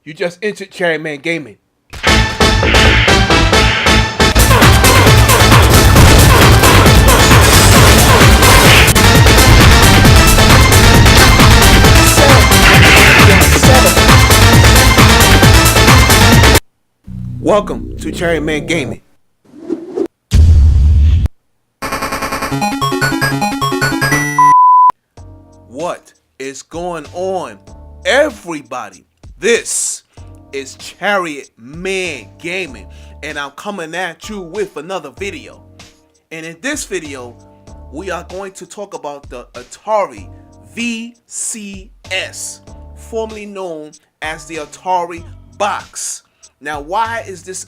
You just entered ChariotMan Gaming. Welcome to ChariotMan Gaming. What is going on, everybody? This is ChariotMan Gaming, and I'm coming at you with another video. And in this video, we are going to talk about the Atari VCS, formerly known as the AtariBox. Now, why is this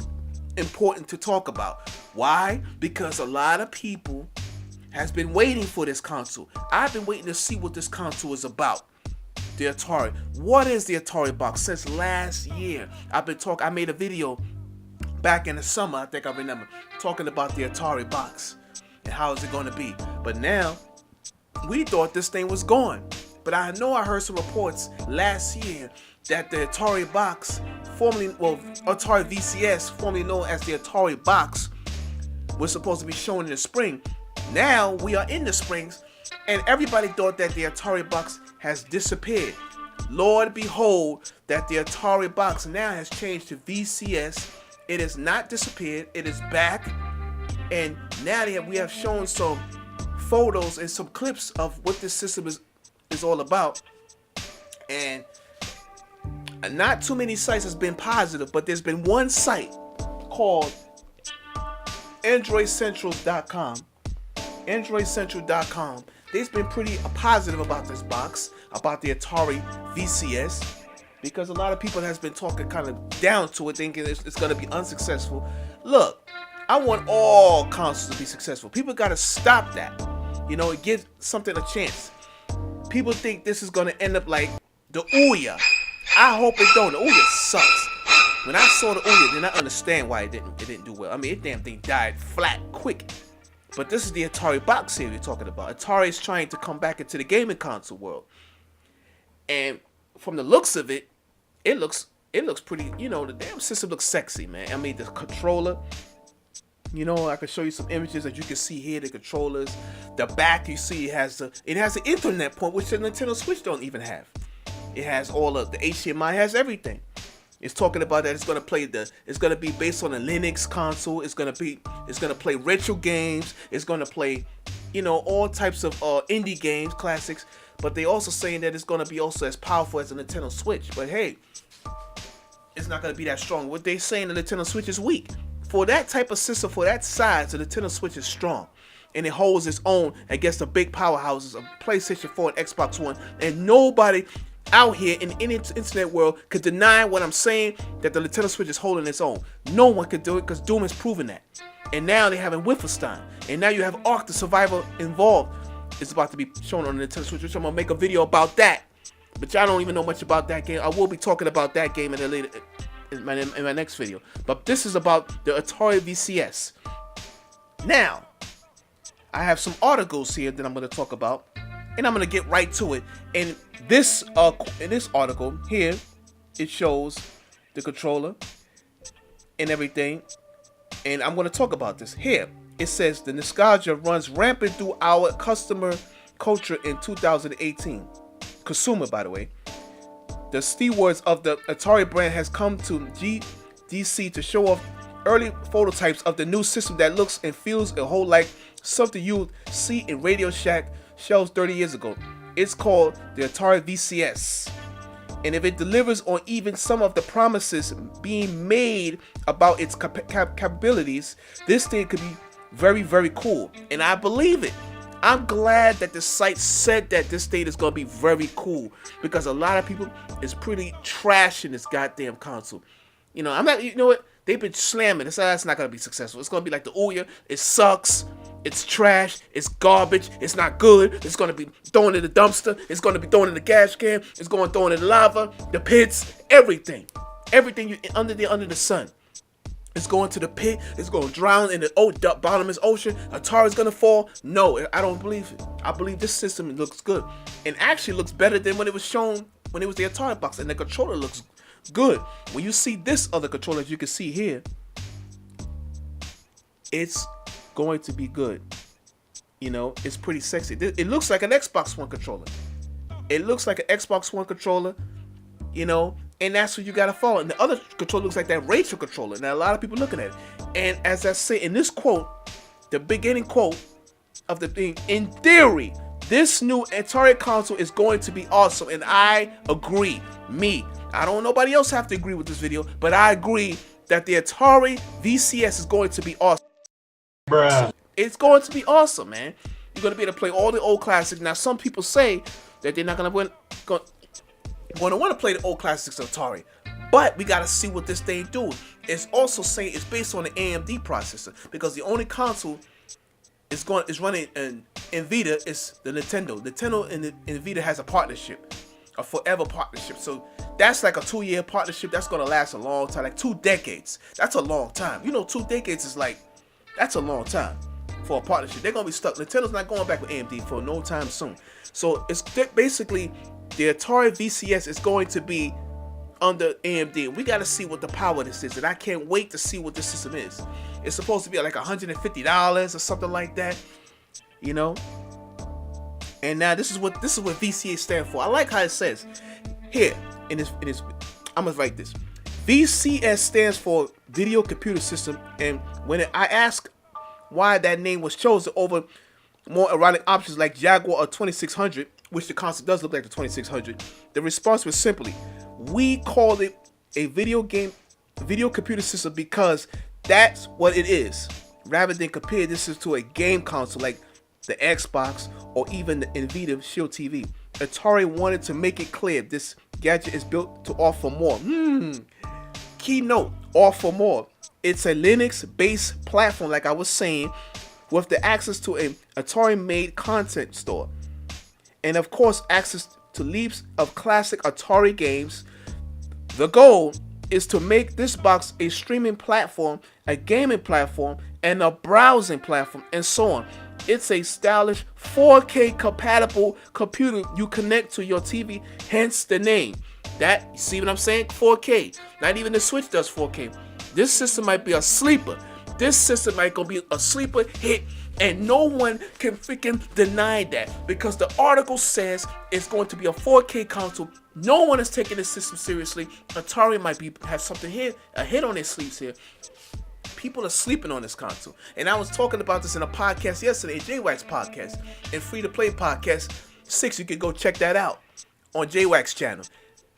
important to talk about? Why? Because a lot of people has been waiting for this console. I've been waiting to see what this console is about. The Atari. What is the AtariBox? Since last year, I made a video back in the summer, I think I remember, talking about the AtariBox and how is it going to be. But now, we thought this thing was gone. But I heard some reports last year that the AtariBox, Atari VCS, formerly known as the AtariBox, was supposed to be shown in the spring. Now we are in the springs, and everybody thought that the AtariBox has disappeared. Lord behold, that the AtariBox now has changed to VCS. It has not disappeared. It is back, and now we have shown some photos and some clips of what this system is all about. And not too many sites has been positive, but there's been one site called AndroidCentral.com. AndroidCentral.com. They've been pretty positive about this box, about the Atari VCS, because a lot of people has been talking kind of down to it, thinking it's going to be unsuccessful. Look, I want all consoles to be successful. People got to stop that. Give something a chance. People think this is going to end up like the Ouya. I hope it don't. The Ouya sucks. When I saw the Ouya, then I understand why it didn't do well. I mean, it damn thing died flat quick. But this is the AtariBox here we're talking about. Atari is trying to come back into the gaming console world. And from the looks of it, it looks pretty, the damn system looks sexy, man. I mean, the controller, I can show you some images that you can see here, the controllers. The back, you see, it has the Ethernet port, which the Nintendo Switch don't even have. It has all of the HDMI, it has everything. It's talking about that it's gonna be based on a Linux console. It's gonna play retro games. It's gonna play, all types of indie games, classics. But they also saying that it's gonna be also as powerful as a Nintendo Switch. But hey, it's not gonna be that strong. What they saying, the Nintendo Switch is weak. For that type of system, for that size, the Nintendo Switch is strong. And it holds its own against the big powerhouses of PlayStation 4 and Xbox One. And nobody out here in any internet world could deny what I'm saying, that the Nintendo Switch is holding its own. No one could do it because Doom has proven that. And now they have Wolfenstein. And now you have Ark the Survivor involved. It's about to be shown on the Nintendo Switch, which I'm going to make a video about that. But y'all don't even know much about that game. I will be talking about that game in my next video. But this is about the Atari VCS. Now, I have some articles here that I'm going to talk about. And I'm going to get right to it. And in this article here, it shows the controller and everything. And I'm going to talk about this. Here, it says the nostalgia runs rampant through our customer culture in 2018. Consumer, by the way. The stewards of the Atari brand has come to GDC to show off early prototypes of the new system that looks and feels a whole like something you see in Radio Shack shelves 30 years ago. It's called the Atari VCS. And if it delivers on even some of the promises being made about its capabilities, this thing could be very, very cool. And I believe it. I'm glad that the site said that this thing is going to be very cool, because a lot of people is pretty trashing this goddamn console. They've been slamming. That's not going to be successful. It's going to be like the Ouya. It sucks. It's trash. It's garbage. It's not good. It's going to be thrown in the dumpster. It's going to be thrown in the gas can. It's going to thrown in the lava, the pits, everything. Everything under the sun. It's going to the pit. It's going to drown in the bottomless ocean. Atari's going to fall. No, I don't believe it. I believe this system looks good. And actually looks better than when it was shown when it was the AtariBox. And the controller looks good. When you see this other controller, as you can see here, it's going to be good. You know, it's pretty sexy. It looks like an Xbox One controller. It looks like an Xbox One controller, you know, and that's what you gotta follow. And the other controller looks like that Rachel controller. Now, a lot of people looking at it. And as I say in this quote, the beginning quote of the thing, in theory, this new Atari console is going to be awesome. And I agree. I don't know nobody else have to agree with this video, but I agree that the Atari VCS is going to be awesome. Bruh. It's going to be awesome, man. You're going to be able to play all the old classics. Now, some people say that they're not going to want to play the old classics of Atari. But we got to see what this thing do. It's also saying it's based on the AMD processor, because the only console is running in NVIDIA is the Nintendo. Nintendo and NVIDIA has a partnership, a forever partnership. So that's like a 2-year partnership that's going to last a long time, like 2 decades. That's a long time. You know, 2 decades is like, that's a long time for a partnership. They're going to be stuck. Nintendo's not going back with AMD for no time soon. So it's basically the Atari VCS is going to be under AMD. And we got to see what the power of this is. And I can't wait to see what this system is. It's supposed to be like $150 or something like that. You know? And now this is what VCS stands for. I like how it says here in this I'm going to write this. VCS stands for Video Computer System. And when I ask why that name was chosen over more erotic options like Jaguar or 2600, which the console does look like the 2600, the response was simply, we call it a video computer system because that's what it is, rather than compare this to a game console like the Xbox or even the NVIDIA Shield TV. Atari wanted to make it clear this gadget is built to offer more. Keynote, offer more. It's a Linux-based platform, like I was saying, with the access to an Atari-made content store. And of course, access to leaps of classic Atari games. The goal is to make this box a streaming platform, a gaming platform, and a browsing platform, and so on. It's a stylish 4K compatible computer you connect to your TV, hence the name. That, you see what I'm saying? 4K. Not even the Switch does 4K. This system might be a sleeper. This system might go be a sleeper hit, and no one can freaking deny that, because the article says it's going to be a 4K console. No one is taking this system seriously. Atari might have something here, a hit on their sleeves here. People are sleeping on this console. And I was talking about this in a podcast yesterday, Jwags Podcast, and Free to Play Podcast 6. You can go check that out on Jwags channel.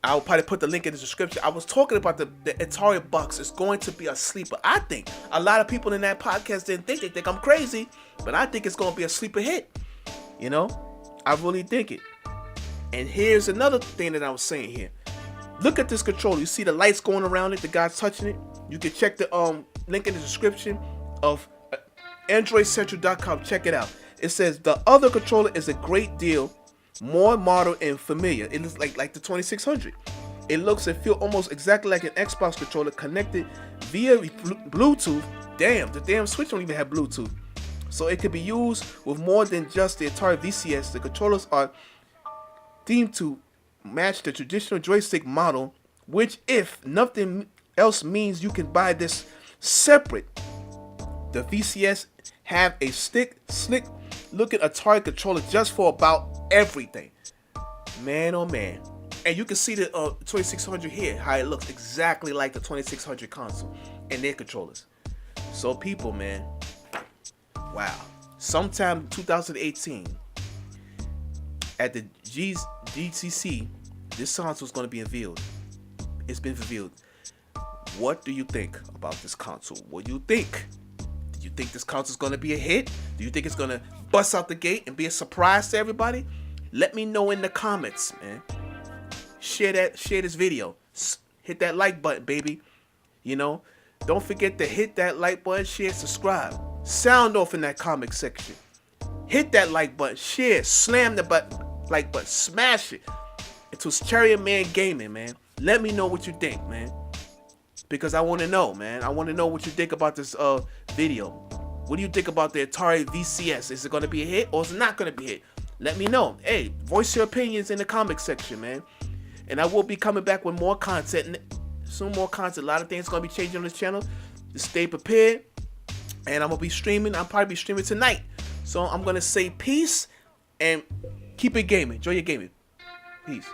I'll probably put the link in the description. I was talking about the Atari box is going to be a sleeper. I think a lot of people in that podcast didn't think. They think I'm crazy, but I think it's going to be a sleeper hit. You know, I really think it. And here's another thing that I was saying here. Look at this controller. You see the lights going around it. The guy's touching it. You can check the link in the description of AndroidCentral.com. Check it out. It says the other controller is a great deal more modern and familiar. It looks like the 2600. It looks and feels almost exactly like an Xbox controller connected via Bluetooth. Damn, the damn Switch don't even have Bluetooth. So it could be used with more than just the Atari VCS. The controllers are themed to match the traditional joystick model, which, if nothing else, means you can buy this separate. The VCS have a slick looking Atari controller just for about everything. Man, oh man. And you can see the 2600 here, how it looks exactly like the 2600 console and their controllers. So people, man, wow. Sometime 2018 at the GCC, this console is going to be revealed. It's been revealed. What do you think about this console? What do you think? Do you think this console is going to be a hit? Do you think it's going to bust out the gate and be a surprise to everybody? Let me know in the comments, man. Share this video. Hit that like button, baby. You know, don't forget to hit that like button, share, subscribe. Sound off in that comment section. Hit that like button, share, slam the like button, smash it. It was ChariotMan Gaming, man. Let me know what you think, man. Because I want to know, man. I want to know what you think about this video. What do you think about the Atari VCS? Is it going to be a hit or is it not going to be a hit? Let me know. Hey, voice your opinions in the comment section, man. And I will be coming back with more content. Soon more content. A lot of things going to be changing on this channel. Just stay prepared. And I'm going to be streaming. I'll probably be streaming tonight. So I'm going to say peace and keep it gaming. Enjoy your gaming. Peace.